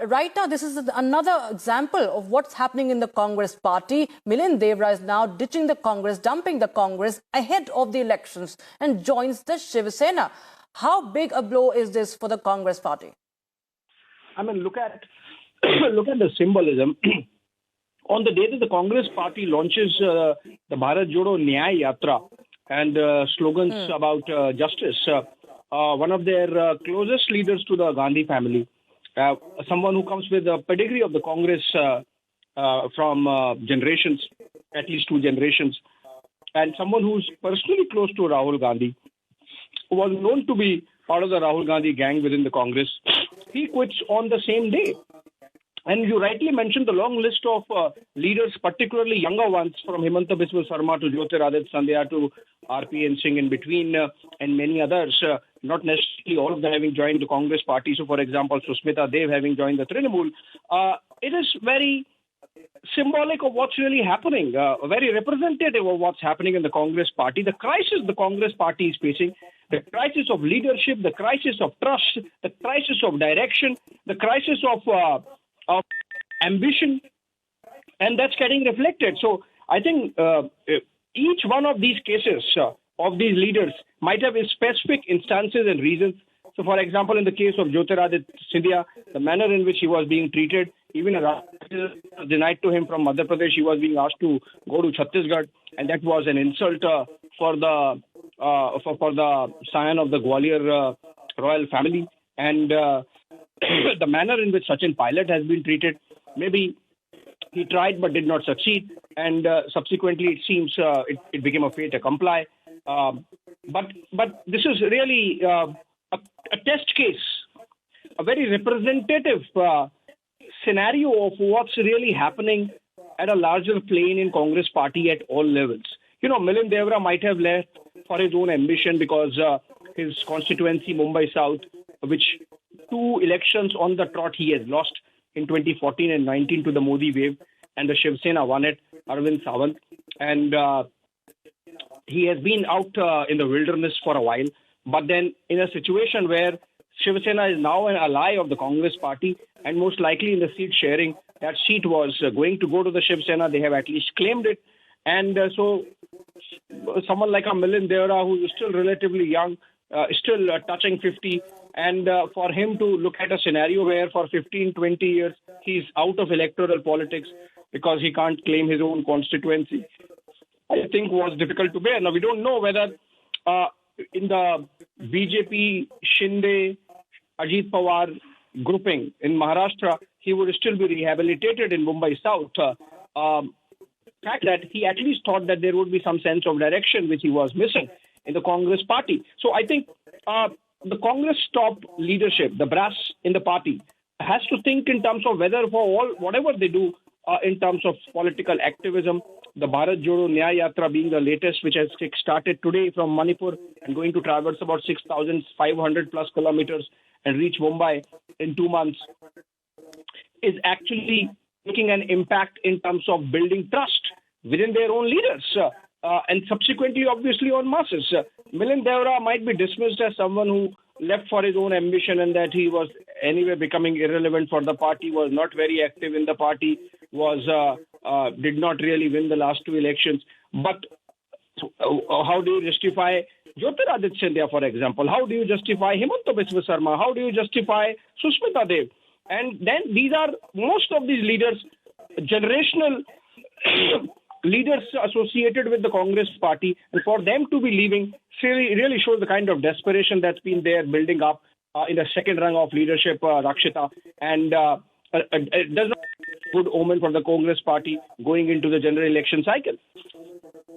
right now, this is another example of what's happening in the Congress party. Milind Deora'a is now ditching the Congress, dumping the Congress ahead of the elections and joins the Shiv Sena. How big a blow is this for the Congress party? I mean, look at the symbolism. On the day that the Congress party launches the Bharat Jodo Nyay Yatra and slogans about justice, one of their closest leaders to the Gandhi family, someone who comes with a pedigree of the Congress from generations, at least 2 generations, and someone who's personally close to Rahul Gandhi, who was known to be part of the Rahul Gandhi gang within the Congress, he quits on the same day. And you rightly mentioned the long list of leaders, particularly younger ones, from Himanta Biswa Sarma to Jyotiraditya Scindia to RPN Singh in between, and many others, not necessarily all of them having joined the Congress party. So, for example, Susmita Dev having joined the Trinamool. It is very symbolic of what's really happening, very representative of what's happening in the Congress party. The crisis the Congress party is facing, the crisis of leadership, the crisis of trust, the crisis of direction, the crisis of ambition, and that's getting reflected. So I think each one of these cases of these leaders might have specific instances and reasons. So, for example, in the case of Jyotiraditya Scindia, the manner in which he was being treated, even a denied to him from Madhya Pradesh, he was being asked to go to Chhattisgarh, and that was an insult for the scion of the Gwalior royal family. And the manner in which Sachin Pilot has been treated, maybe he tried but did not succeed, and subsequently it seems it became a fait accompli. But this is really a test case, a very representative scenario of what's really happening at a larger plane in Congress party at all levels. You know, Milind Deora'a might have left for his own ambition because his constituency, Mumbai South, which 2 elections on the trot he has lost in 2014 and 19 to the Modi wave, and the Shiv Sena won it, Arvind Sawant. And he has been out in the wilderness for a while. But then in a situation where Shiv Sena is now an ally of the Congress party, and most likely in the seat sharing, that seat was going to go to the Shiv Sena. They have at least claimed it. And so someone like a Milind Deora'a, who is still relatively young, still touching 50, and for him to look at a scenario where for 15, 20 years he's out of electoral politics because he can't claim his own constituency, I think was difficult to bear. Now, we don't know whether in the BJP, Shinde, Ajit Pawar grouping in Maharashtra, he would still be rehabilitated in Mumbai South. Fact that he at least thought that there would be some sense of direction which he was missing in the Congress party. So I think the Congress top leadership, the brass in the party, has to think in terms of whether for whatever they do in terms of political activism, the Bharat Jodo Nyay Yatra being the latest, which has started today from Manipur and going to traverse about 6,500 plus kilometers and reach Mumbai in 2 months, is actually making an impact in terms of building trust within their own leaders and subsequently, obviously, on masses. Milind Deora'a might be dismissed as someone who left for his own ambition and that he was anyway becoming irrelevant for the party, was not very active in the party, did not really win the last 2 elections. But how do you justify Jyotiraditya Scindia, for example? How do you justify Himanta Biswa Sarma? How do you justify Susmita Dev? And then most of these leaders, generational leaders associated with the Congress party, and for them to be leaving really shows the kind of desperation that's been there building up in the second rung of leadership, Rakshita, and it does not good omen for the Congress party going into the general election cycle.